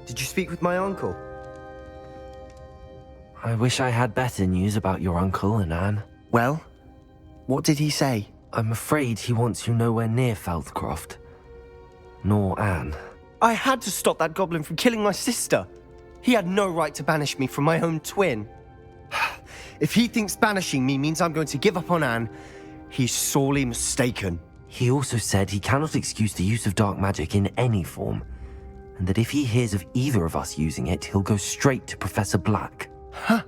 Did you speak with my uncle? I wish I had better news about your uncle and Anne. Well, what did he say? I'm afraid he wants you nowhere near Feldcroft. Nor Anne. I had to stop that goblin from killing my sister. He had no right to banish me from my own twin. If he thinks banishing me means I'm going to give up on Anne, he's sorely mistaken. He also said he cannot excuse the use of dark magic in any form, and that if he hears of either of us using it, he'll go straight to Professor Black. Huh?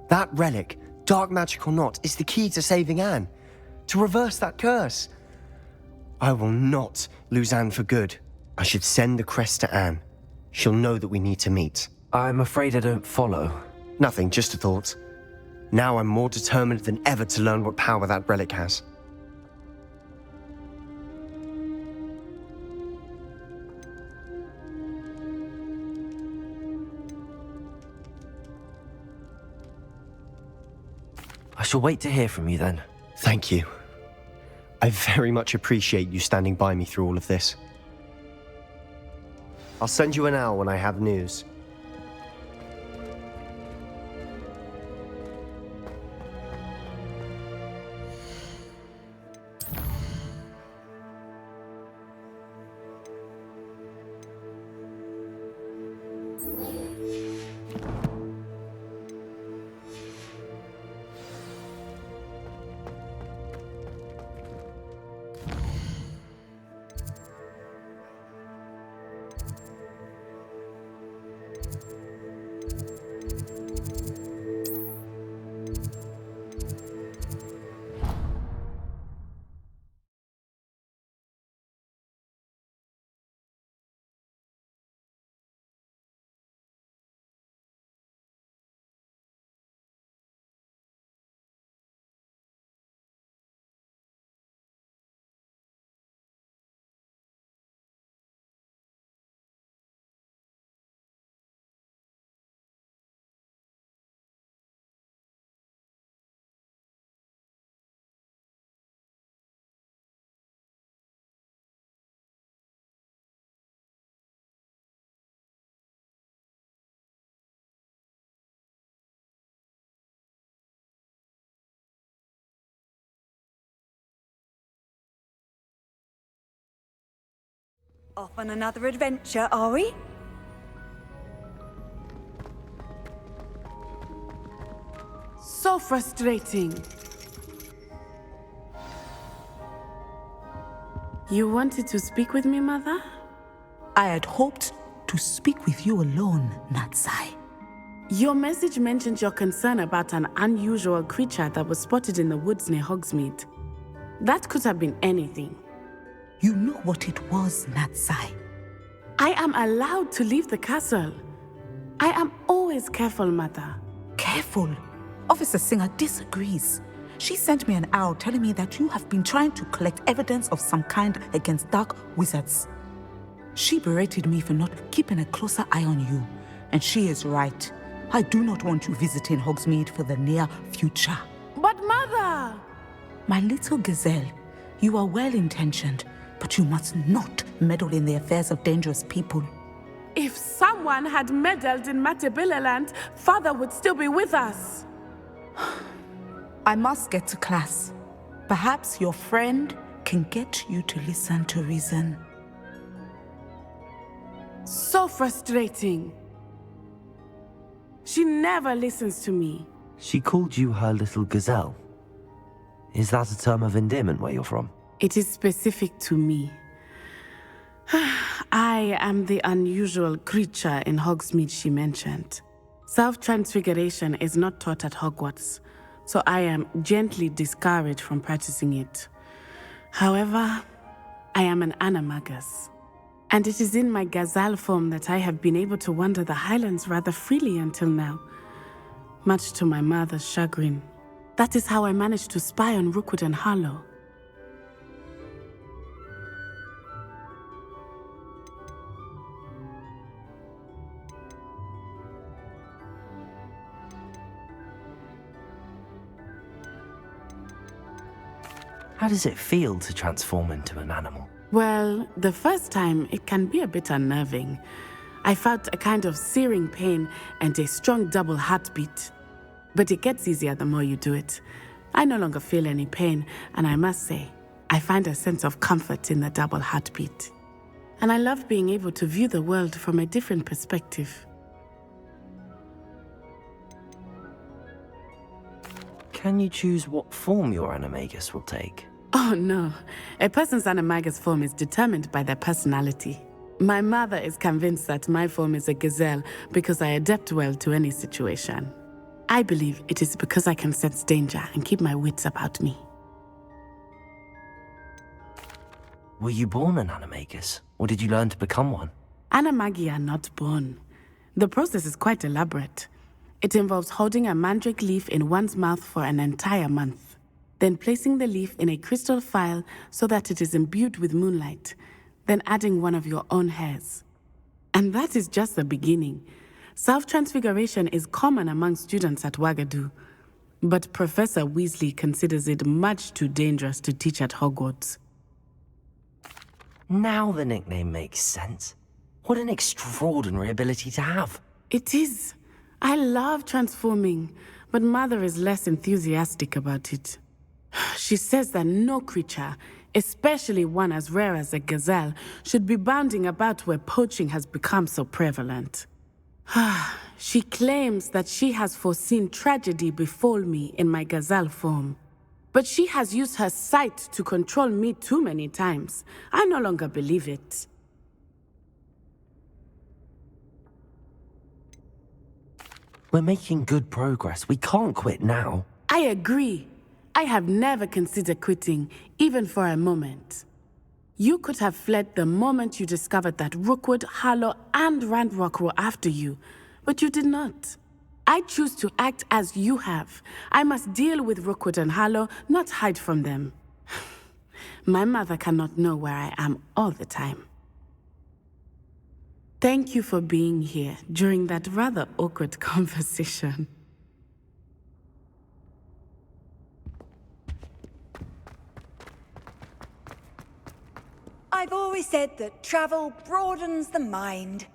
That relic, dark magic or not, is the key to saving Anne. To reverse that curse. I will not lose Anne for good. I should send the crest to Anne. She'll know that we need to meet. I'm afraid I don't follow. Nothing, just a thought. Now I'm more determined than ever to learn what power that relic has. I shall wait to hear from you then. Thank you. I very much appreciate you standing by me through all of this. I'll send you an owl when I have news. Off on another adventure, are we? So frustrating. You wanted to speak with me, Mother? I had hoped to speak with you alone, Natsai. Your message mentioned your concern about an unusual creature that was spotted in the woods near Hogsmeade. That could have been anything. You know what it was, Natsai. I am allowed to leave the castle. I am always careful, Mother. Careful. Officer Singer disagrees. She sent me an owl telling me that you have been trying to collect evidence of some kind against dark wizards. She berated me for not keeping a closer eye on you, and she is right. I do not want you visiting Hogsmeade for the near future. But Mother! My little gazelle, you are well-intentioned, but you must not meddle in the affairs of dangerous people. If someone had meddled in Matabeleland, Father would still be with us. I must get to class. Perhaps your friend can get you to listen to reason. So frustrating. She never listens to me. She called you her little gazelle. Is that a term of endearment where you're from? It is specific to me. I am the unusual creature in Hogsmeade she mentioned. Self-transfiguration is not taught at Hogwarts, so I am gently discouraged from practicing it. However, I am an animagus, and it is in my gazelle form that I have been able to wander the Highlands rather freely until now, much to my mother's chagrin. That is how I managed to spy on Rookwood and Harlow. How does it feel to transform into an animal? Well, the first time it can be a bit unnerving. I felt a kind of searing pain and a strong double heartbeat. But it gets easier the more you do it. I no longer feel any pain, and I must say, I find a sense of comfort in the double heartbeat. And I love being able to view the world from a different perspective. Can you choose what form your animagus will take? Oh no, a person's animagus form is determined by their personality. My mother is convinced that my form is a gazelle because I adapt well to any situation. I believe it is because I can sense danger and keep my wits about me. Were you born an animagus, or did you learn to become one? Animagi are not born. The process is quite elaborate. It involves holding a mandrake leaf in one's mouth for an entire month, then placing the leaf in a crystal phial so that it is imbued with moonlight, then adding one of your own hairs. And that is just the beginning. Self-transfiguration is common among students at Wagadu, but Professor Weasley considers it much too dangerous to teach at Hogwarts. Now the nickname makes sense. What an extraordinary ability to have. It is. I love transforming, but Mother is less enthusiastic about it. She says that no creature, especially one as rare as a gazelle, should be bounding about where poaching has become so prevalent. She claims that she has foreseen tragedy befall me in my gazelle form. But she has used her sight to control me too many times. I no longer believe it. We're making good progress. We can't quit now. I agree. I have never considered quitting, even for a moment. You could have fled the moment you discovered that Rookwood, Harlow, and Randrock were after you, but you did not. I choose to act as you have. I must deal with Rookwood and Harlow, not hide from them. My mother cannot know where I am all the time. Thank you for being here during that rather awkward conversation. I've always said that travel broadens the mind.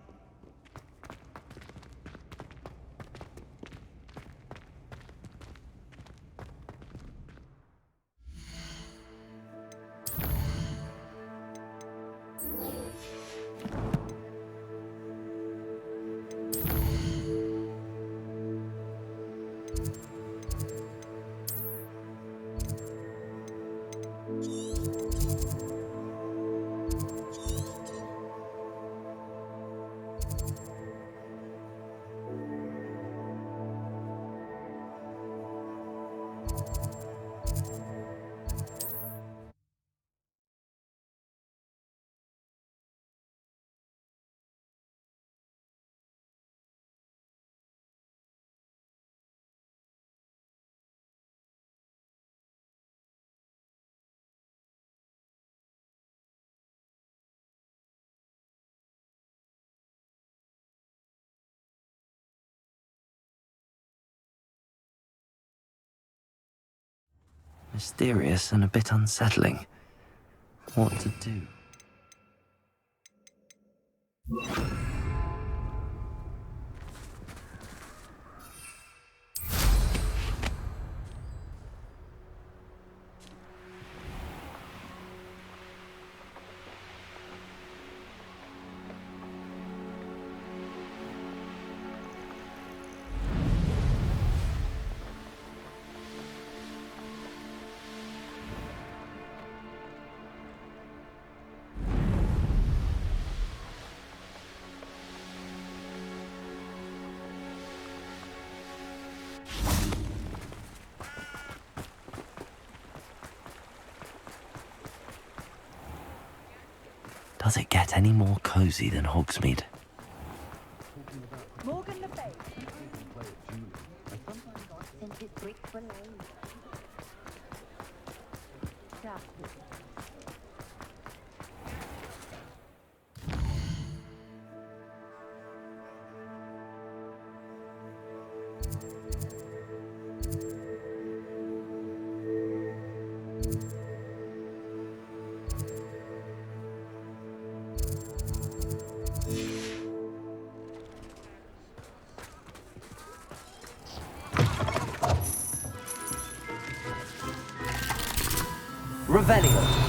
Mysterious and a bit unsettling. What to do? Does it get any more cozy than Hogsmeade? Morgan Le Fay. Revelio.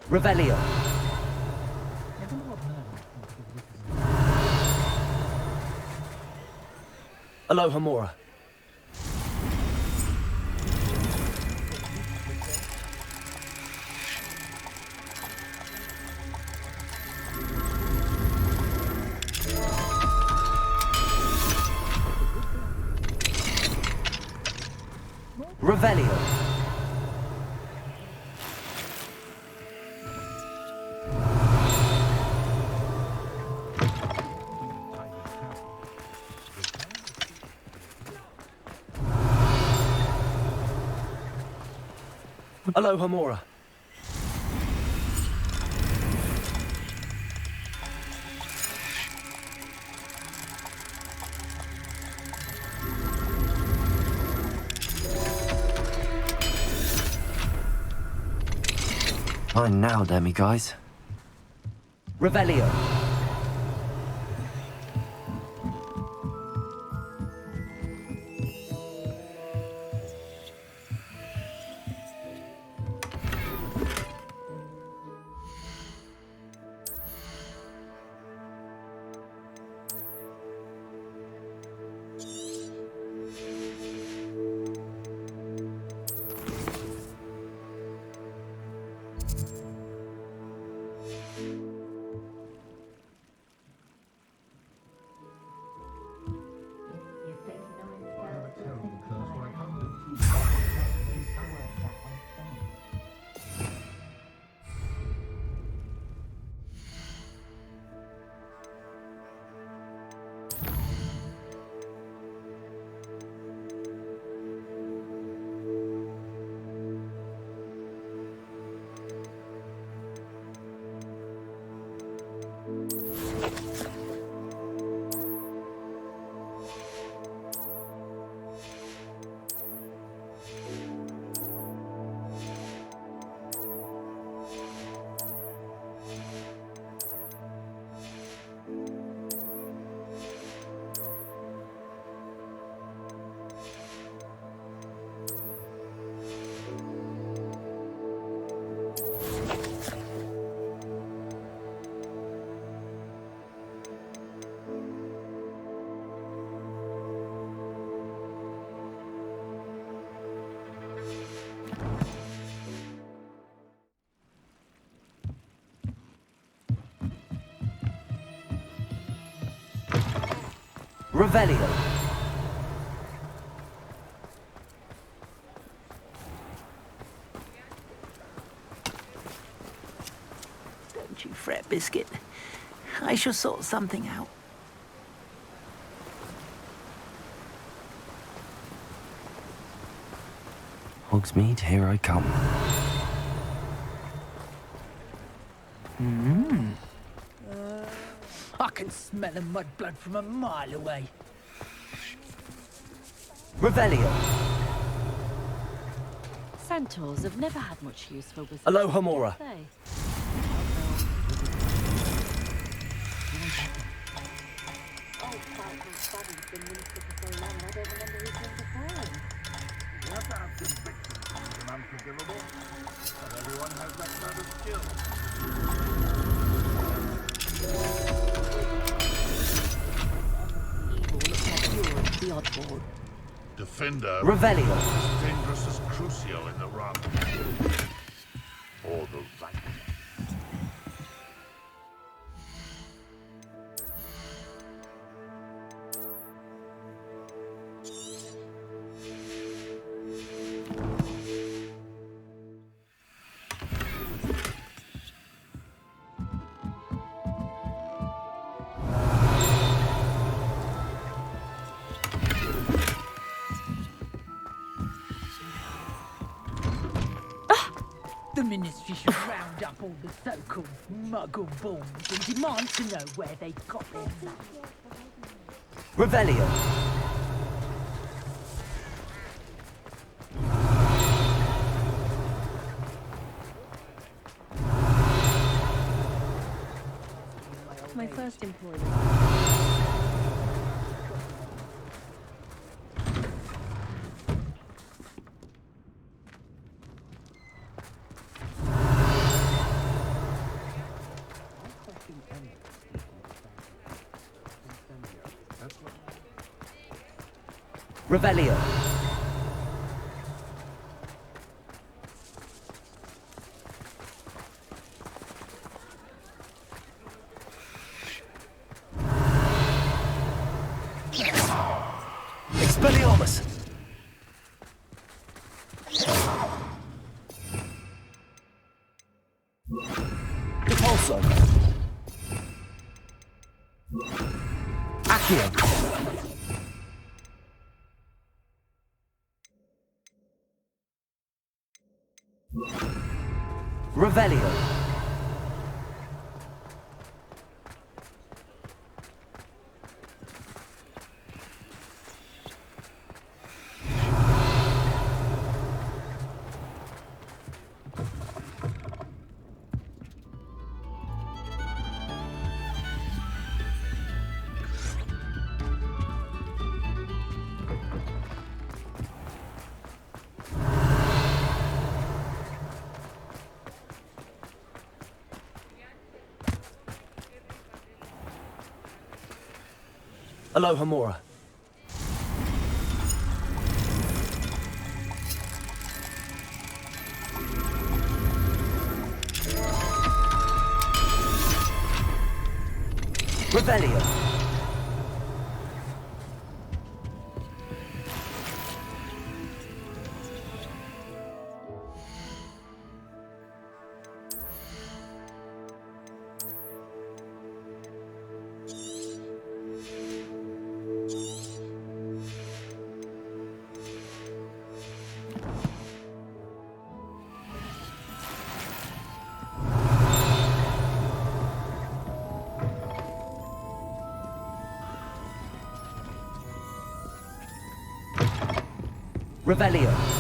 Revelio. Aloha Mora. Revelio. Aloha Mora. Fine now, Demi guys. Revelio. Revelio. Don't you fret, Biscuit. I shall sort something out. Hogsmeade, here I come. I can smell the mudblood from a mile away. Revelio. Centaurs have never had much use for wizards. Aloha Mora. They. You have to have conviction to be unforgivable. Not everyone has that kind of skill. The oddball. Defender Revelio. as dangerous as Crucio in the run. Or the right. The Ministry should round up all the so-called muggle bombs and demand to know where they got their money. Revelio. My first employer. Revelio. Expelliarmus. Repulso. Accio. Revelio. Aloha Mora. Revelio. Revelio.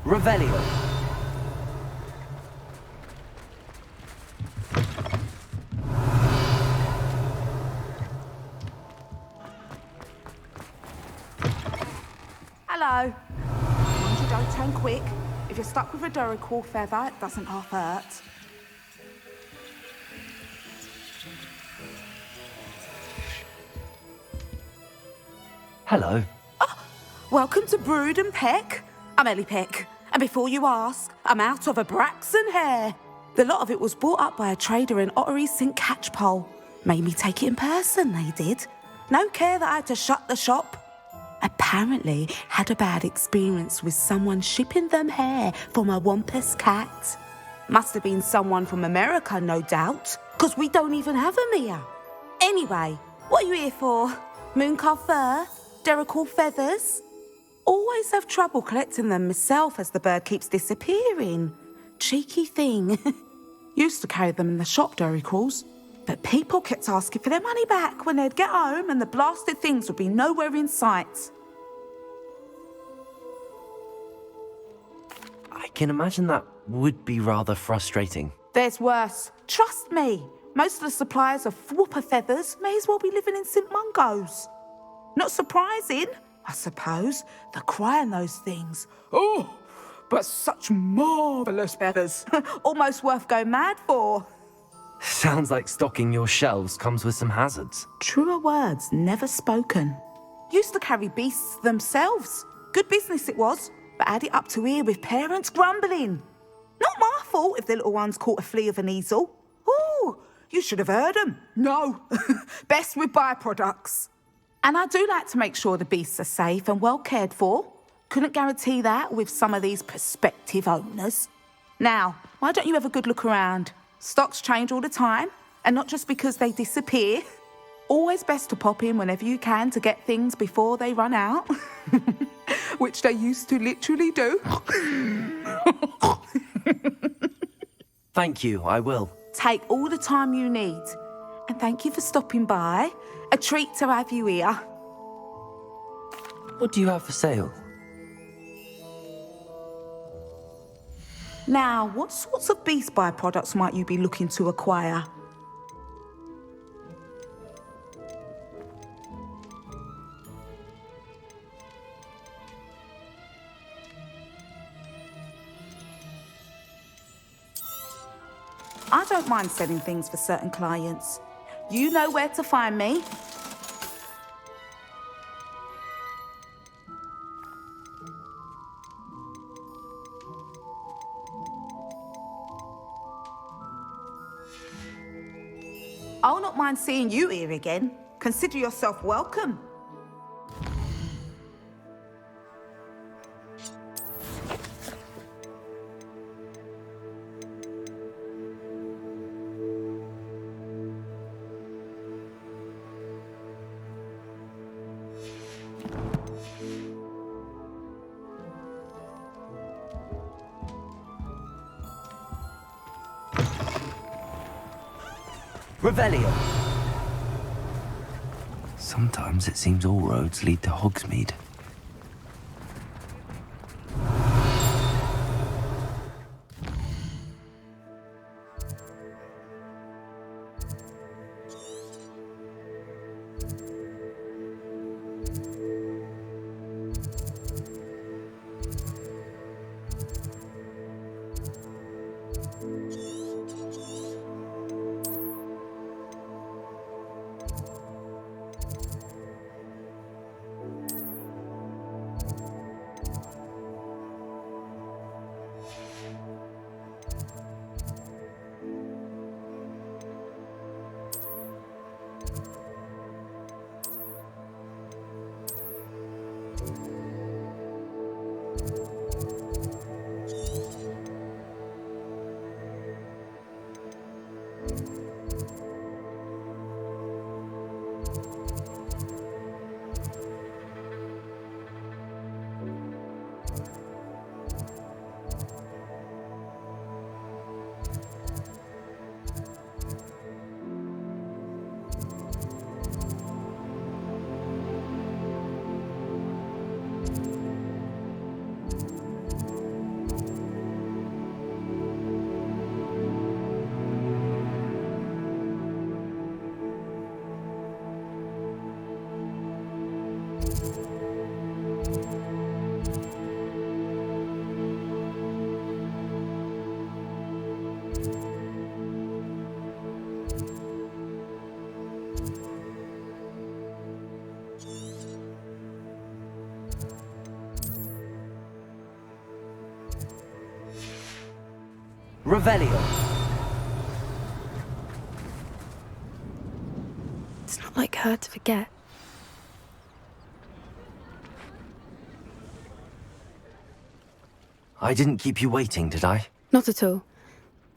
Revelio. Hello. Mind you don't turn quick. If you're stuck with a Duracell feather, it doesn't half hurt. Hello. Welcome to Brood and Peck. I'm Ellie Peck. And before you ask, I'm out of a Braxton hair. The lot of it was bought up by a trader in Ottery St. Catchpole. Made me take it in person, they did. No care that I had to shut the shop. Apparently had a bad experience with someone shipping them hair from a Wampus cat. Must have been someone from America, no doubt, because we don't even have them here. Anyway, what are you here for? Mooncarved fur? Duracell feathers? Always have trouble collecting them myself as the bird keeps disappearing. Cheeky thing. Used to carry them in the shop, Duracells. But people kept asking for their money back when they'd get home and the blasted things would be nowhere in sight. I can imagine that would be rather frustrating. There's worse. Trust me. Most of the suppliers of whooper feathers may as well be living in St. Mungo's. Not surprising. I suppose. The cry in those things. Oh, but such marvellous feathers. Almost worth going mad for. Sounds like stocking your shelves comes with some hazards. Truer words never spoken. Used to carry beasts themselves. Good business it was, but had it up to here with parents grumbling. Not my fault if the little ones caught a flea of an easel. Ooh, you should have heard them. No, best with byproducts. And I do like to make sure the beasts are safe and well cared for. Couldn't guarantee that with some of these prospective owners. Now, why don't you have a good look around? Stocks change all the time, and not just because they disappear. Always best to pop in whenever you can to get things before they run out. Which they used to literally do. Thank you, I will. Take all the time you need. And thank you for stopping by. A treat to have you here. What do you have for sale? Now, what sorts of beast byproducts might you be looking to acquire? I don't mind selling things for certain clients. You know where to find me. I'll not mind seeing you here again. Consider yourself welcome. Revelio. Sometimes it seems all roads lead to Hogsmeade. Revelio. It's not like her to forget. I didn't keep you waiting, did I? Not at all.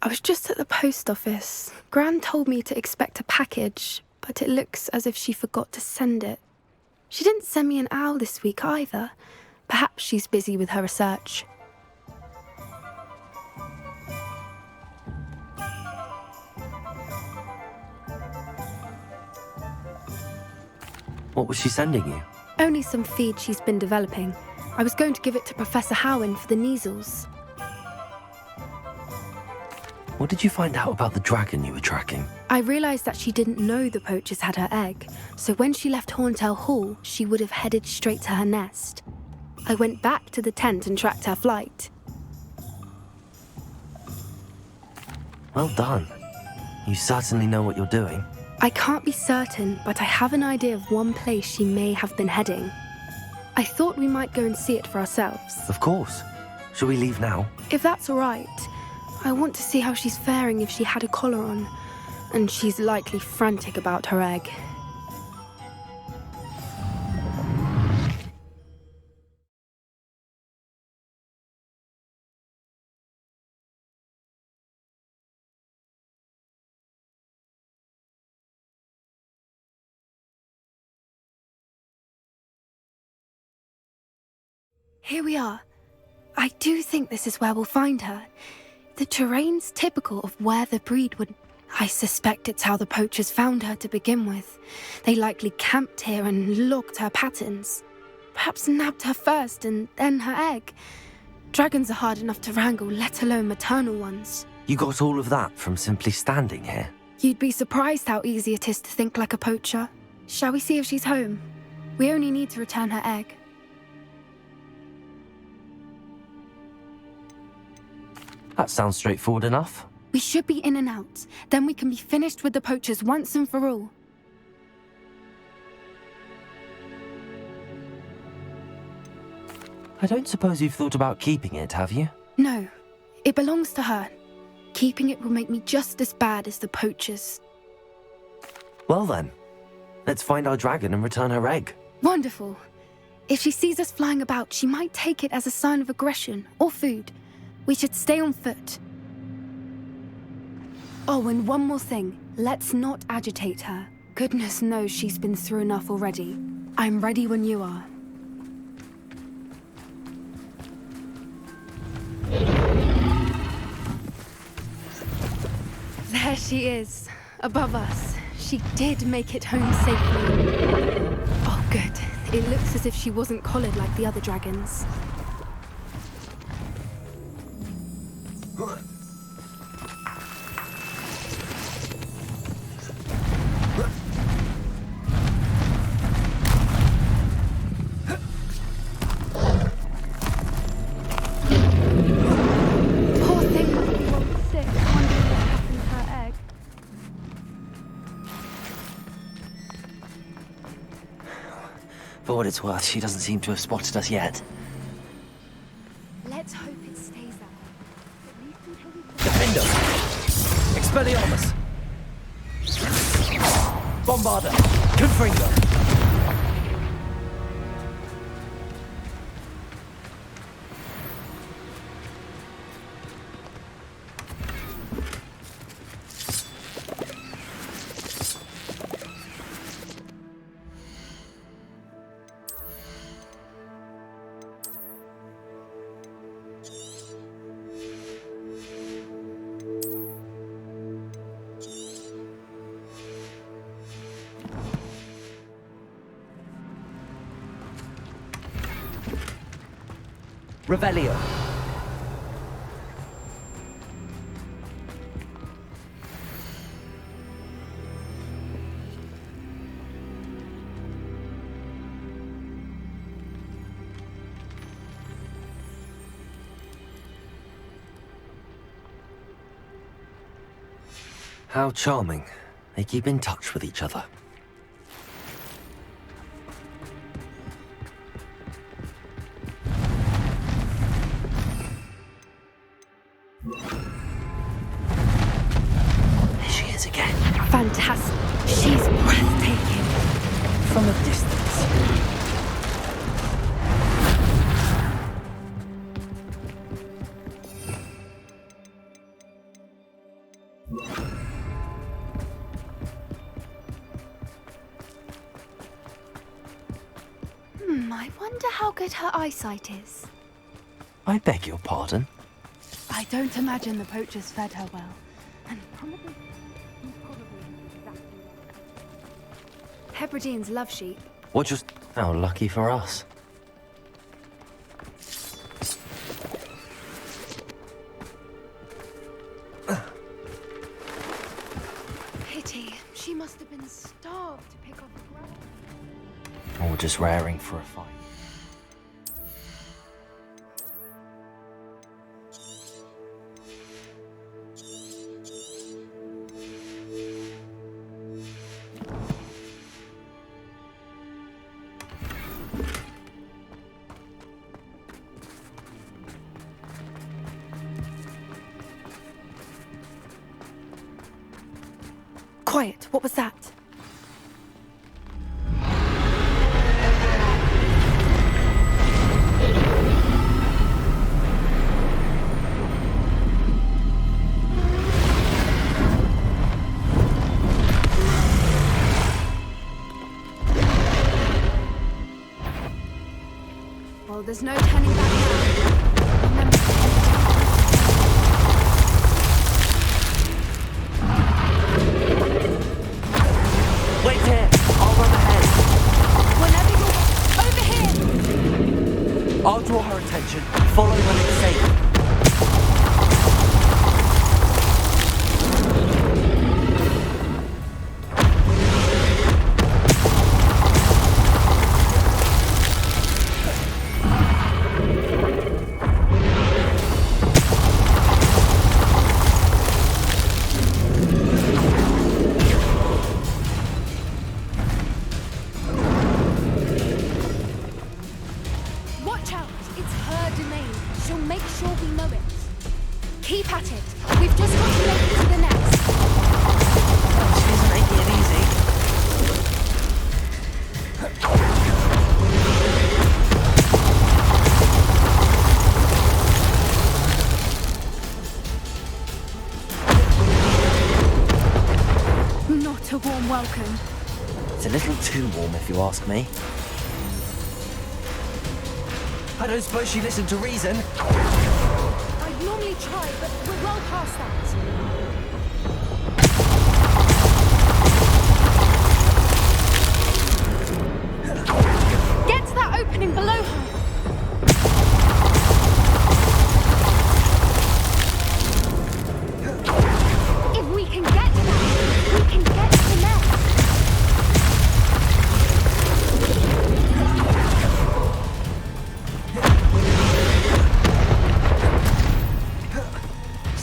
I was just at the post office. Gran told me to expect a package, but it looks as if she forgot to send it. She didn't send me an owl this week either. Perhaps she's busy with her research. What was she sending you? Only some feed she's been developing. I was going to give it to Professor Howin for the measles. What did you find out about the dragon you were tracking? I realised that she didn't know the poachers had her egg, so when she left Horntail Hall, she would have headed straight to her nest. I went back to the tent and tracked her flight. Well done. You certainly know what you're doing. I can't be certain, but I have an idea of one place she may have been heading. I thought we might go and see it for ourselves. Of course. Shall we leave now? If that's all right, I want to see how she's faring if she had a collar on. And she's likely frantic about her egg. Here we are. I do think this is where we'll find her. The terrain's typical of where the breed would... I suspect it's how the poachers found her to begin with. They likely camped here and logged her patterns. Perhaps nabbed her first and then her egg. Dragons are hard enough to wrangle, let alone maternal ones. You got all of that from simply standing here? You'd be surprised how easy it is to think like a poacher. Shall we see if she's home? We only need to return her egg. That sounds straightforward enough. We should be in and out. Then we can be finished with the poachers once and for all. I don't suppose you've thought about keeping it, have you? No, it belongs to her. Keeping it will make me just as bad as the poachers. Well then, let's find our dragon and return her egg. Wonderful. If she sees us flying about, she might take it as a sign of aggression or food. We should stay on foot. Oh, and one more thing. Let's not agitate her. Goodness knows she's been through enough already. I'm ready when you are. There she is, above us. She did make it home safely. Oh, good. It looks as if she wasn't collared like the other dragons. For what it's worth, she doesn't seem to have spotted us yet. Let's hope it stays that way. Defender! Expelliarmus! Bombarder! Confringo! Revelio. How charming. They keep in touch with each other. Fantastic. She's breathtaking. From a distance. I wonder how good her eyesight is. I beg your pardon? I don't imagine the poachers fed her well. And probably... Hebrideans love sheep. What just... How lucky for us. It Or just raring for a fight. Quiet, what was that? Well, there's no turning back now. Remember. Wait here! I'll run ahead. Whenever you're over here! I'll draw her attention. Follow when it's safe. Watch out! It's her domain. She'll make sure we know it. Keep at it. We've just got to make it to the nest. She's making it easy. Not a warm welcome. It's a little too warm, if you ask me. I don't suppose she listened to reason. I'd normally try, but we're well past that. Get to that opening below her. If we can get to that, we can get to the nest.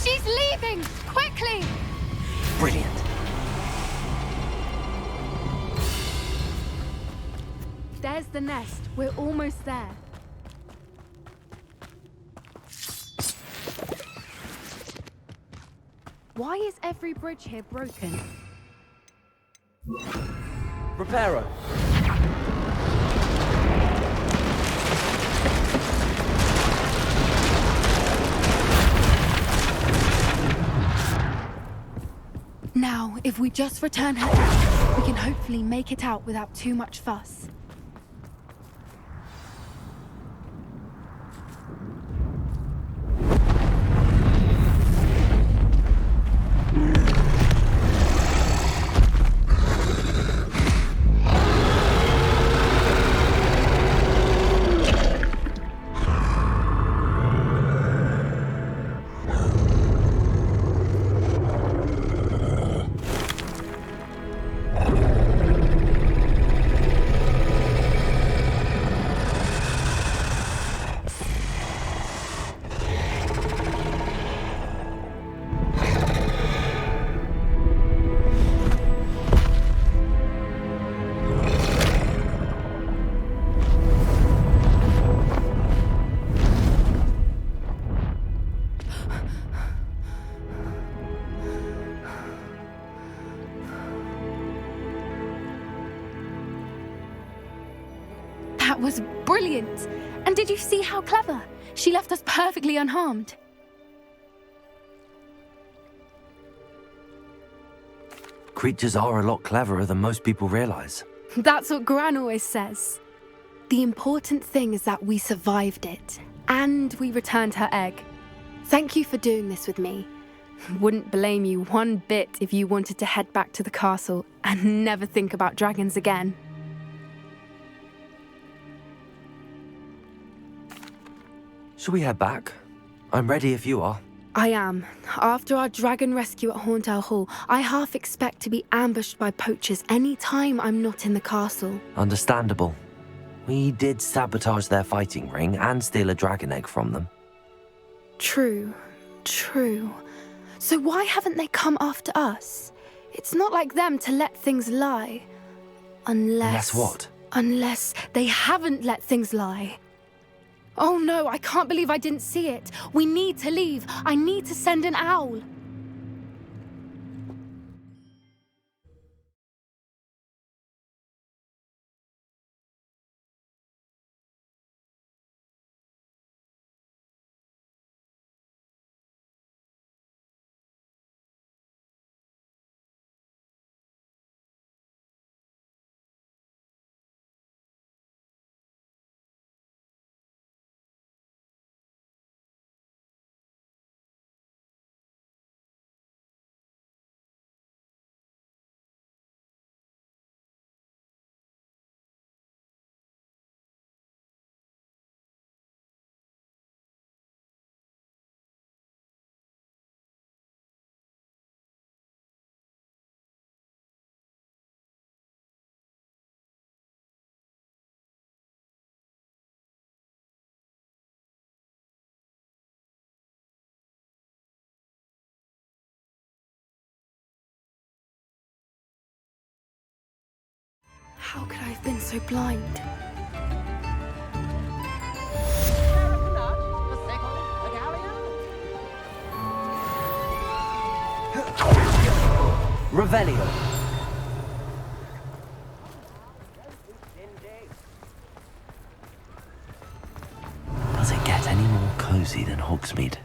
She's leaving! Quickly! Brilliant. There's the nest. We're almost there. Why is every bridge here broken? Reparo. Now, if we just return her egg, we can hopefully make it out without too much fuss. That was brilliant! And did you see how clever? She left us perfectly unharmed. Creatures are a lot cleverer than most people realize. That's what Gran always says. The important thing is that we survived it, and we returned her egg. Thank you for doing this with me. Wouldn't blame you one bit if you wanted to head back to the castle and never think about dragons again. Shall we head back? I'm ready if you are. I am. After our dragon rescue at Horndale Hall, I half expect to be ambushed by poachers any time I'm not in the castle. Understandable. We did sabotage their fighting ring and steal a dragon egg from them. True. So why haven't they come after us? It's not like them to let things lie. Unless what? Unless they haven't let things lie. Oh no, I can't believe I didn't see it. We need to leave. I need to send an owl. How could I have been so blind? Revelio! Does it get any more cozy than Hogsmeade?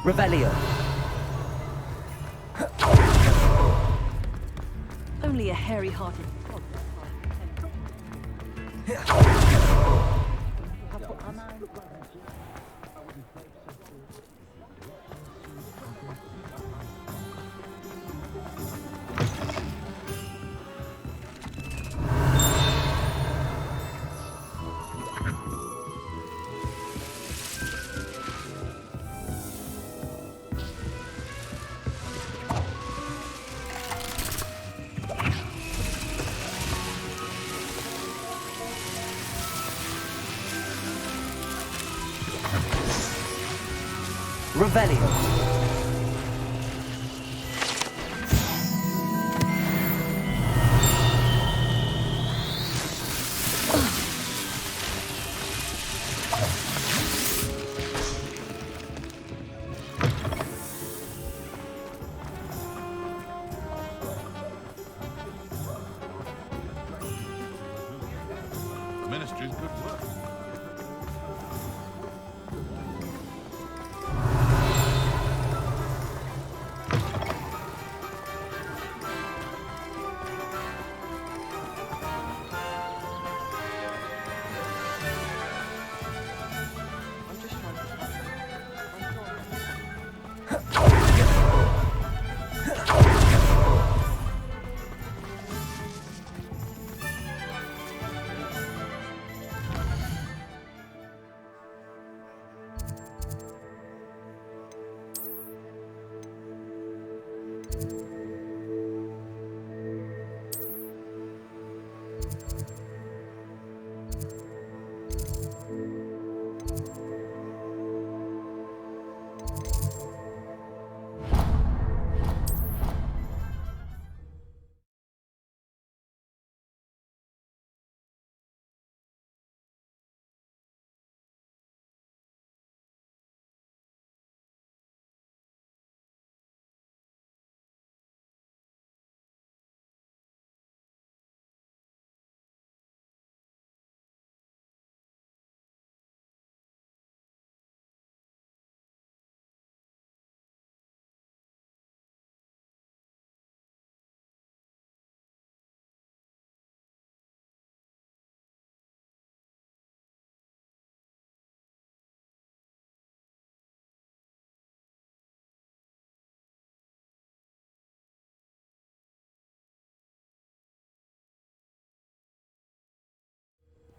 Revelio! Only a hairy-hearted frog. Revelio! The Ministry's good work.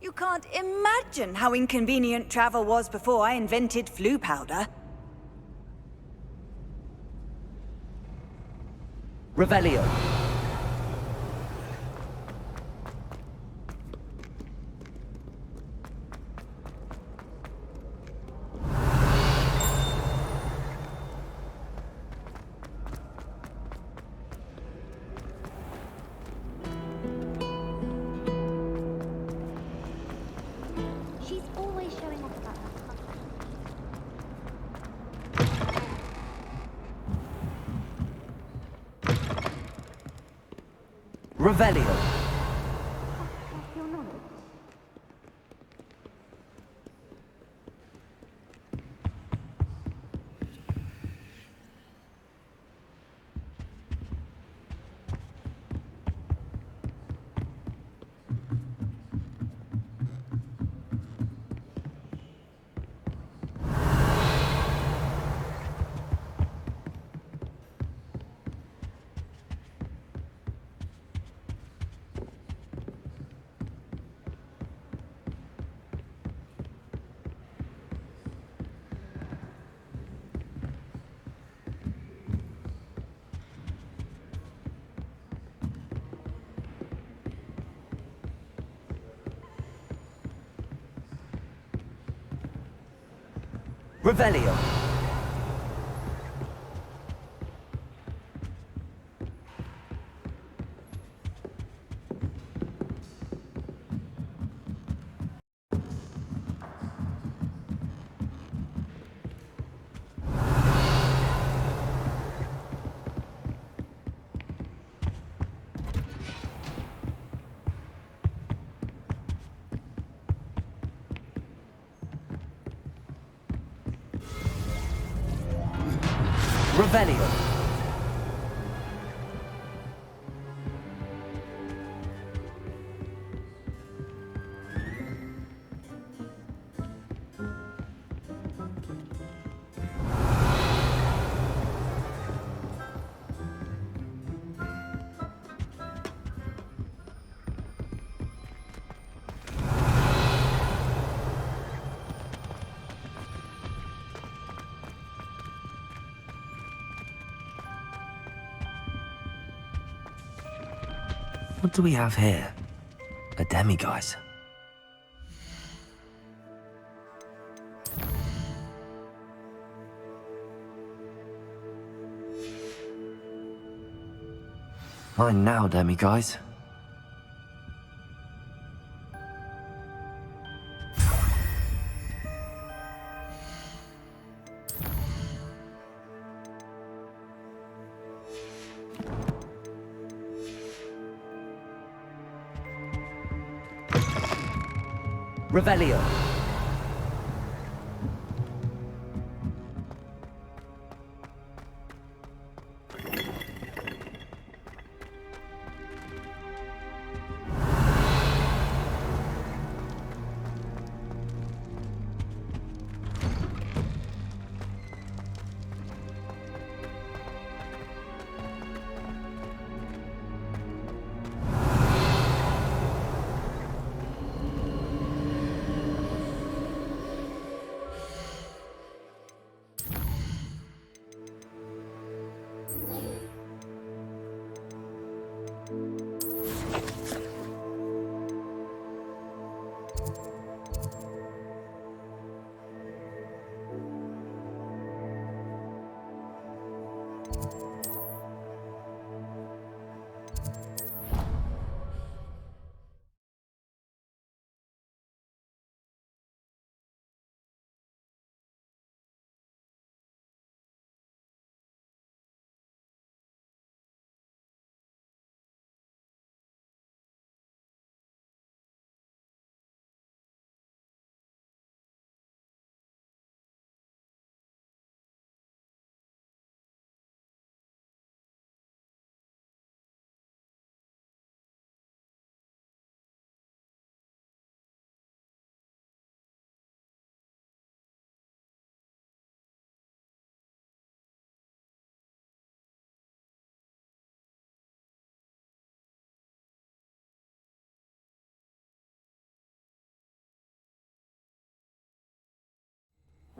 You can't imagine how inconvenient travel was before I invented flu powder. Revelio. She's always showing off about that. Revelio. Your knowledge. Revelio. Revelio. What do we have here? A demiguise. Mine now, demiguise. Revelio.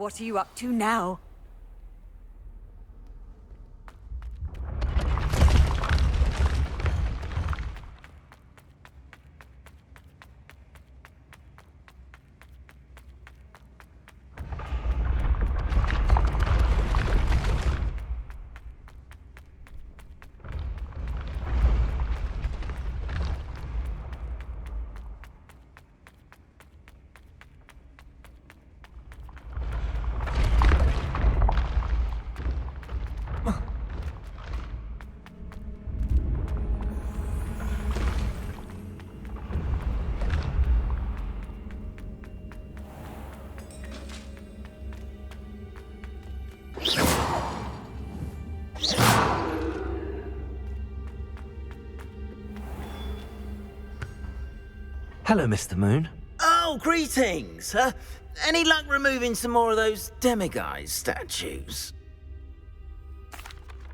What are you up to now? Hello, Mr. Moon. Oh, greetings. Any luck removing some more of those demiguise statues?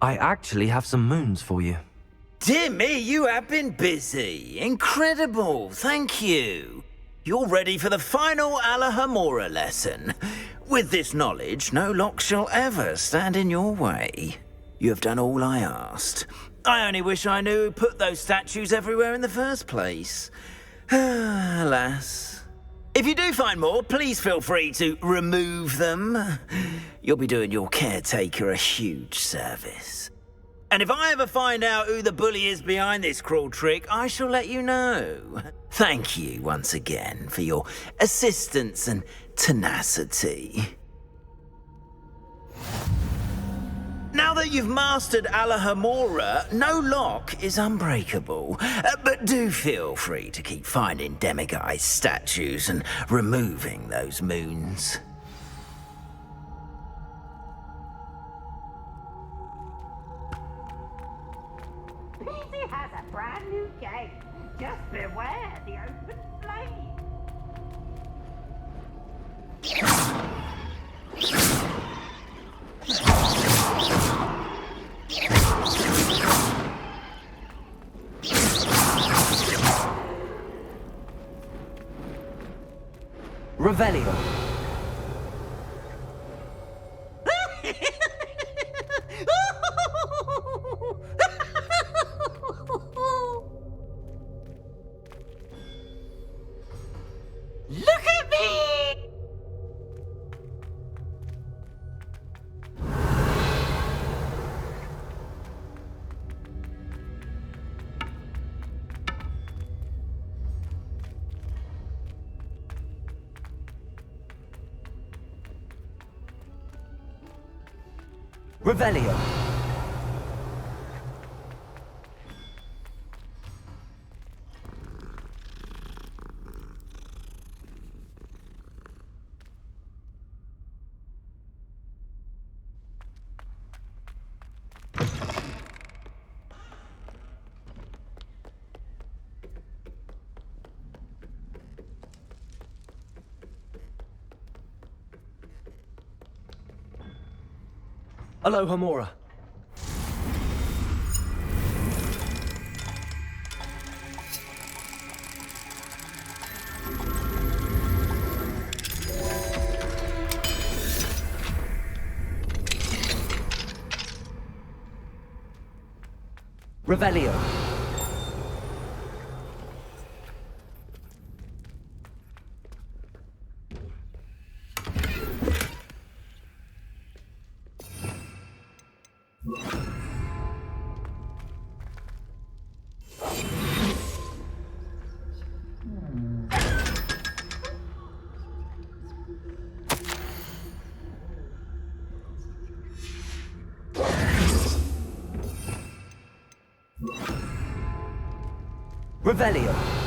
I actually have some moons for you. Dear me, you have been busy. Incredible, thank you. You're ready for the final Alahamora lesson. With this knowledge, no lock shall ever stand in your way. You have done all I asked. I only wish I knew who put those statues everywhere in the first place. Alas. If you do find more, please feel free to remove them. You'll be doing your caretaker a huge service. And if I ever find out who the bully is behind this cruel trick, I shall let you know. Thank you once again for your assistance and tenacity. Now that you've mastered Alahamora, no lock is unbreakable. But do feel free to keep finding demiguise statues and removing those moons. PC has a brand new game. Just beware the open flame. Revelio. Look at me! Revelio. Alohomora. Revelio. Revelio.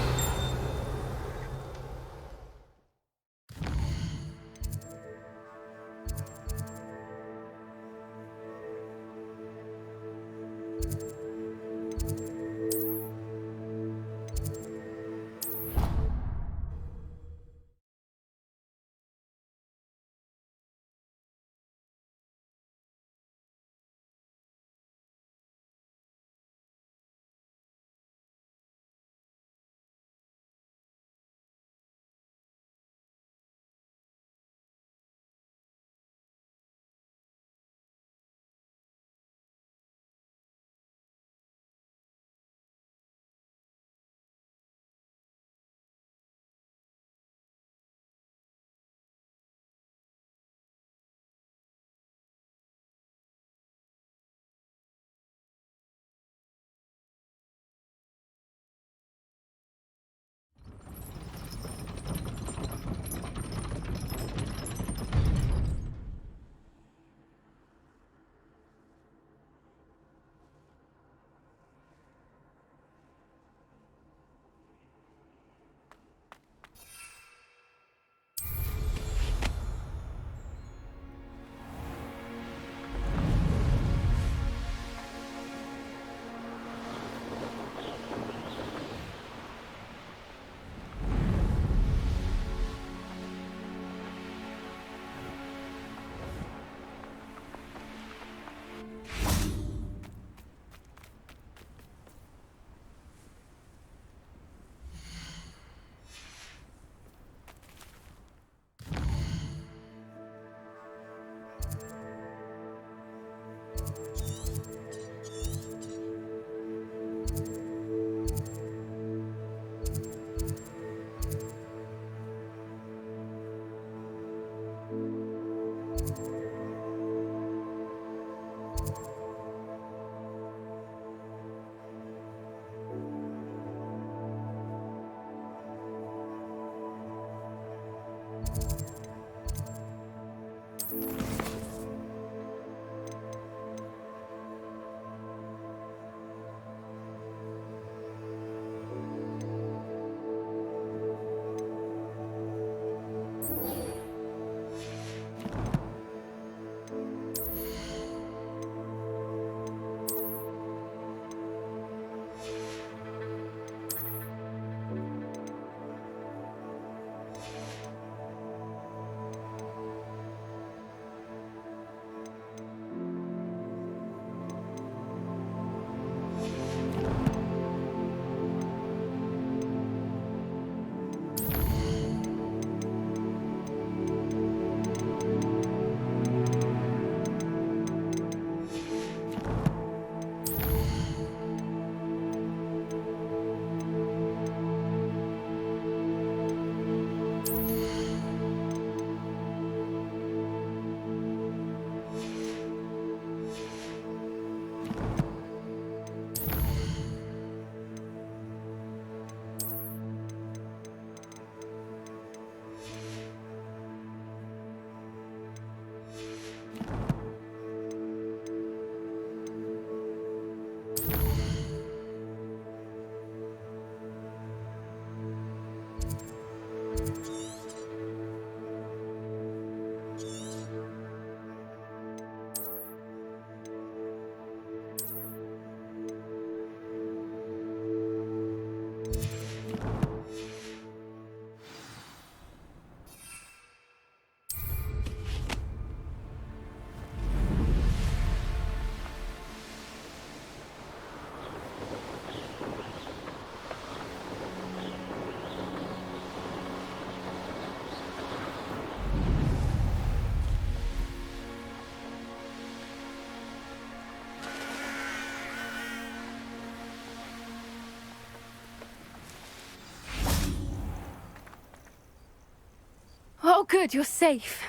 good, you're safe.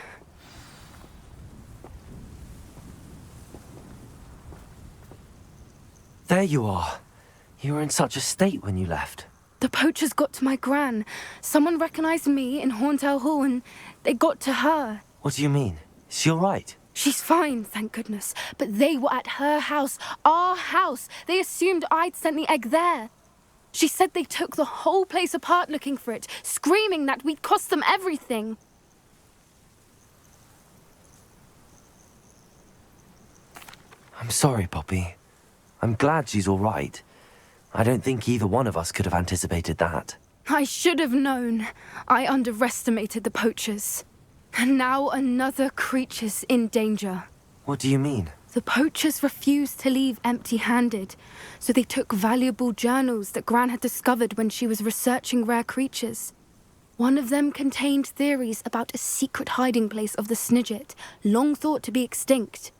There you are. You were in such a state when you left. The poachers got to my gran. Someone recognized me in Horntail Hall and they got to her. What do you mean? Is she all right? She's fine, thank goodness. But they were at her house, our house. They assumed I'd sent the egg there. She said they took the whole place apart looking for it, screaming that we'd cost them everything. I'm sorry, Poppy. I'm glad she's all right. I don't think either one of us could have anticipated that. I should have known. I underestimated the poachers. And now another creature's in danger. What do you mean? The poachers refused to leave empty-handed, so they took valuable journals that Gran had discovered when she was researching rare creatures. One of them contained theories about a secret hiding place of the Snidget, long thought to be extinct.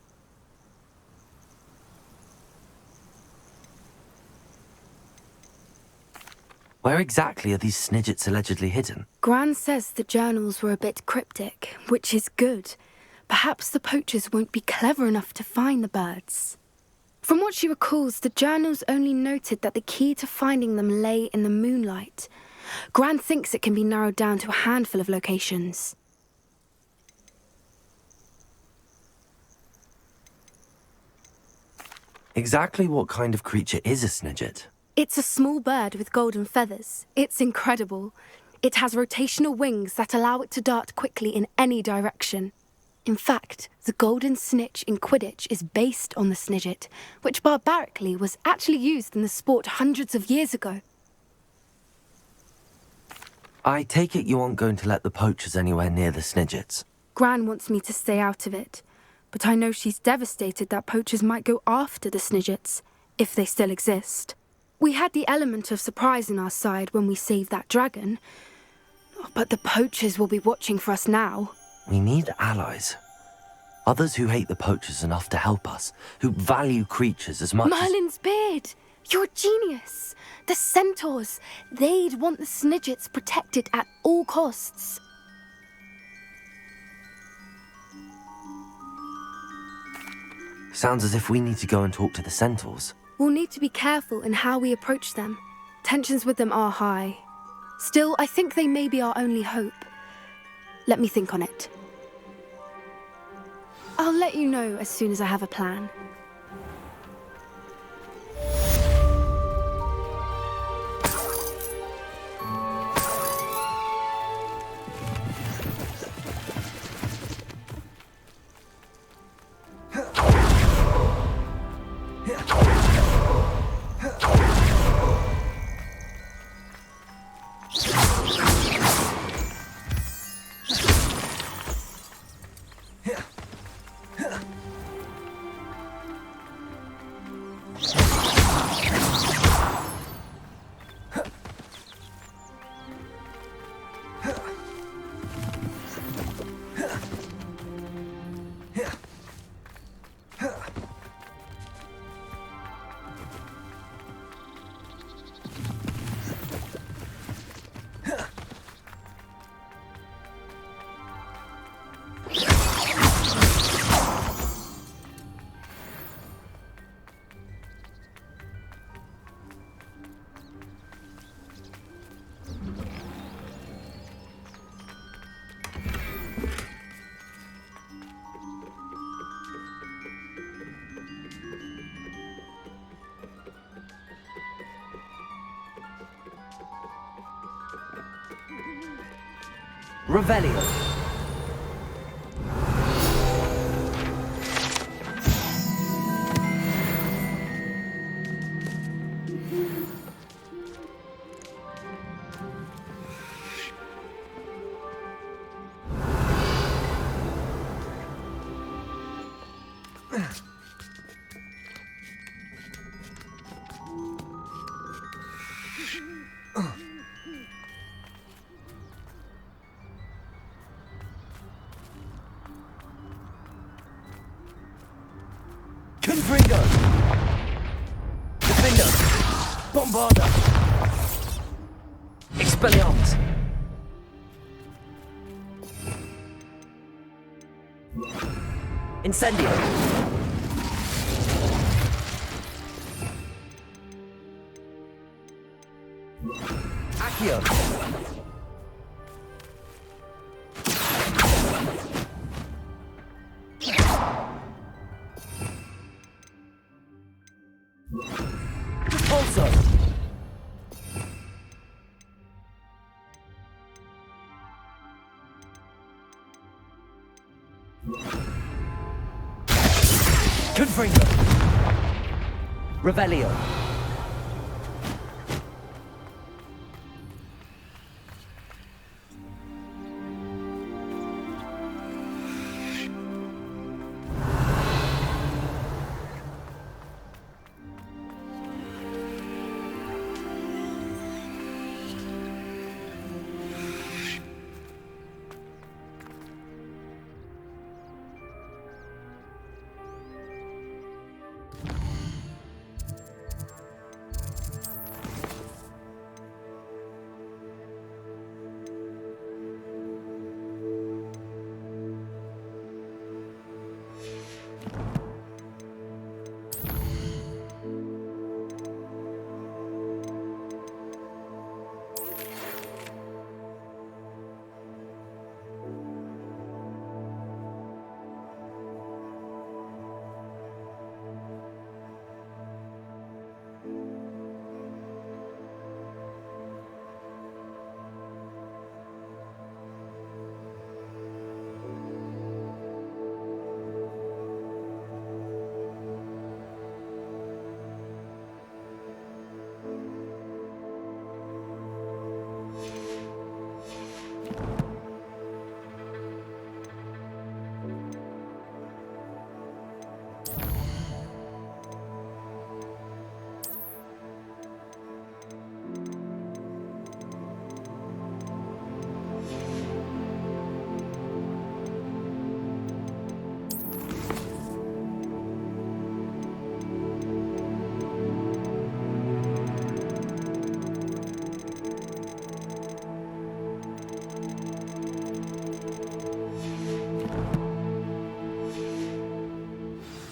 Where exactly are these Snidgets allegedly hidden? Gran says the journals were a bit cryptic, which is good. Perhaps the poachers won't be clever enough to find the birds. From what she recalls, the journals only noted that the key to finding them lay in the moonlight. Gran thinks it can be narrowed down to a handful of locations. Exactly what kind of creature is a Snidget? It's a small bird with golden feathers. It's incredible. It has rotational wings that allow it to dart quickly in any direction. In fact, the golden snitch in Quidditch is based on the Snidget, which barbarically was actually used in the sport hundreds of years ago. I take it you aren't going to let the poachers anywhere near the Snidgets. Gran wants me to stay out of it, but I know she's devastated that poachers might go after the Snidgets, if they still exist. We had the element of surprise on our side when we saved that dragon, but the poachers will be watching for us now. We need allies. Others who hate the poachers enough to help us, who value creatures as much Merlin's beard! You're a genius! The centaurs! They'd want the Snidgets protected at all costs. Sounds as if we need to go and talk to the centaurs. We'll need to be careful in how we approach them. Tensions with them are high. Still, I think they may be our only hope. Let me think on it. I'll let you know as soon as I have a plan. Revelio. Confringo! Defender! Bombarda! Expelliarmus! Incendio! Accio! Pulso! Confringo! Revelio!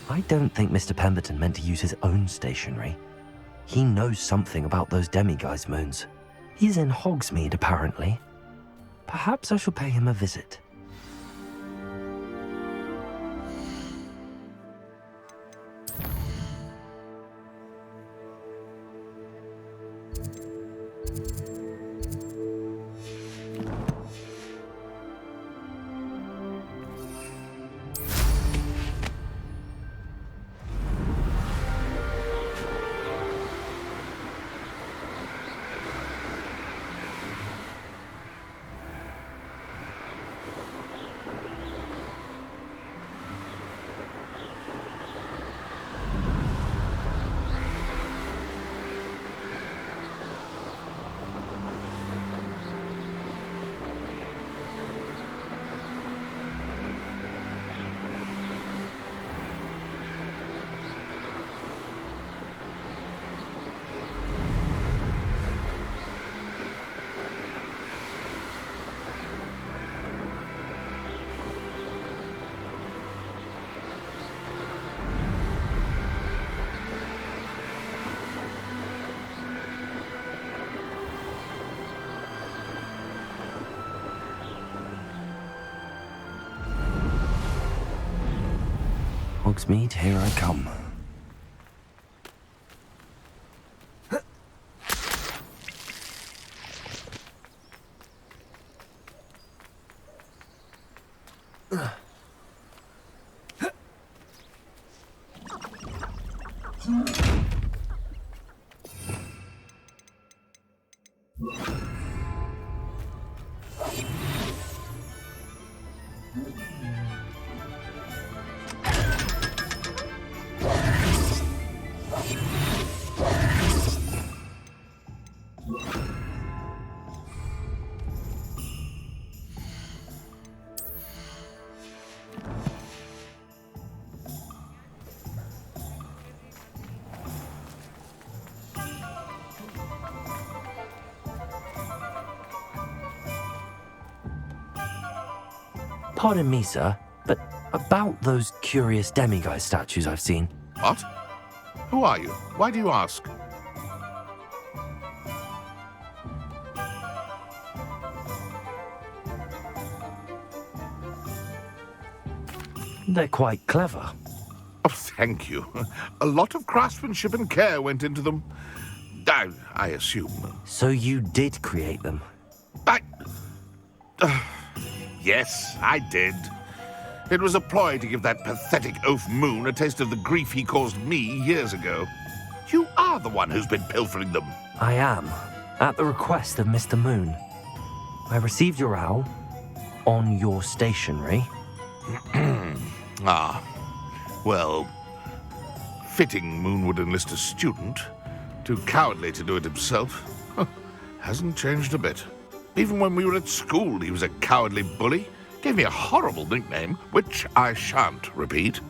I don't think Mr. Pemberton meant to use his own stationery. He knows something about those demiguise moons. He's in Hogsmeade, apparently. Perhaps I shall pay him a visit. Hogsmeade, here I come. Pardon me, sir, but About those curious demiguise statues I've seen. What? Who are you? Why do you ask? They're quite clever. Oh, thank you. A lot of craftsmanship and care went into them. I assume. So you did create them? Yes, I did. It was a ploy to give that pathetic oaf Moon a taste of the grief he caused me years ago. You are the one who's been pilfering them. I am, at the request of Mr. Moon. I received your owl on your stationery. Well, fitting Moon would enlist a student. Too cowardly to do it himself. Hasn't changed a bit. Even when we were at school, he was a cowardly bully. Gave me a horrible nickname, which I shan't repeat.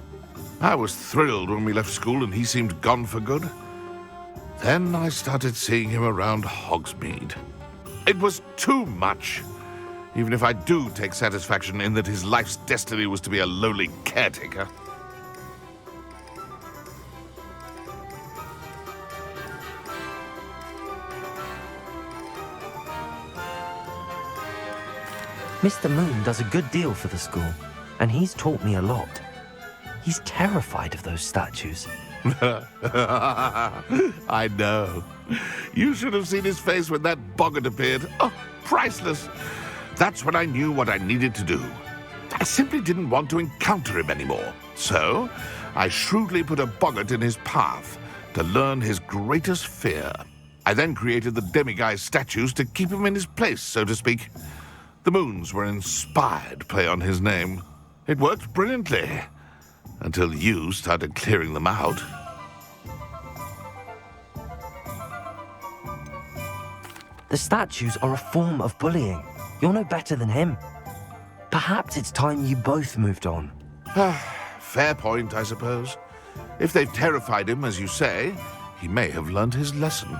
I was thrilled when we left school and he seemed gone for good. Then I started seeing him around Hogsmeade. It was too much. Even if I do take satisfaction in that his life's destiny was to be a lowly caretaker. Mr. Moon does a good deal for the school, and he's taught me a lot. He's terrified of those statues. I know. You should have seen his face when that boggart appeared. Oh, priceless. That's when I knew what I needed to do. I simply didn't want to encounter him anymore. So, I shrewdly put a boggart in his path to learn his greatest fear. I then created the demiguise statues to keep him in his place, so to speak. The moons were an inspired play on his name. It worked brilliantly, until you started clearing them out. The statues are a form of bullying. You're no better than him. Perhaps it's time you both moved on. Fair point, I suppose. If they've terrified him, as you say, he may have learned his lesson.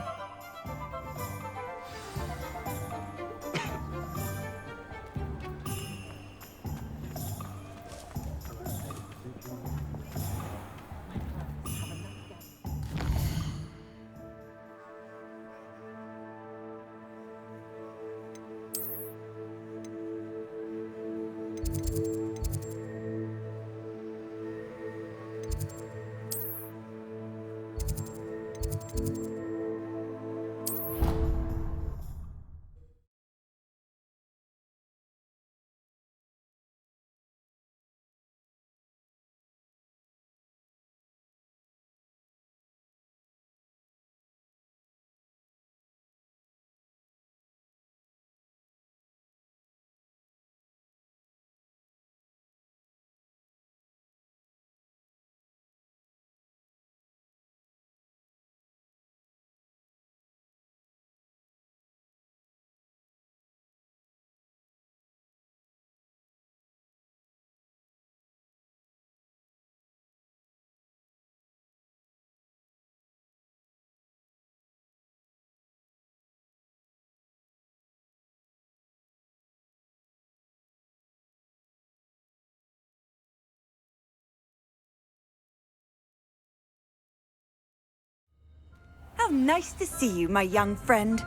How nice to see you, my young friend.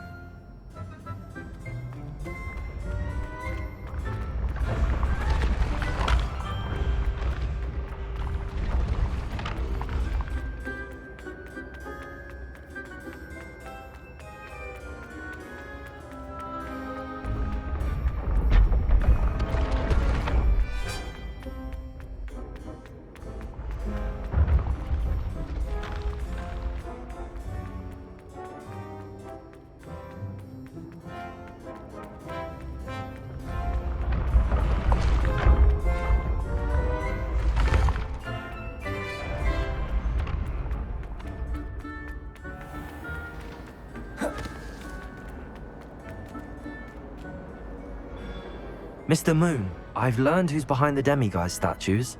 Mr. Moon, I've learned who's behind the demiguise statues.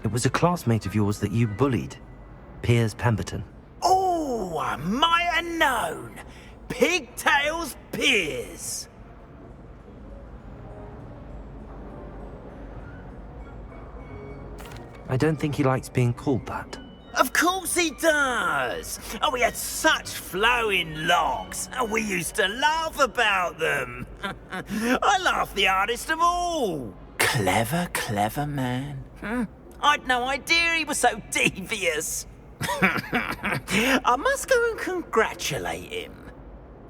It was a classmate of yours that you bullied, Piers Pemberton. Oh, I might have known. Pigtails Piers. I don't think he likes being called that. Of course he does! Oh, we had such flowing locks, and we used to laugh about them. I laughed the hardest of all. Clever, clever man. I'd no idea he was so devious. I must go and congratulate him.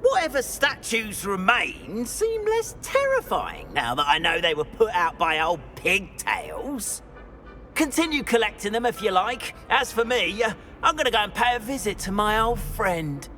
Whatever statues remain seem less terrifying now that I know they were put out by old pigtails. Continue collecting them if you like. As for me, I'm gonna go and pay a visit to my old friend.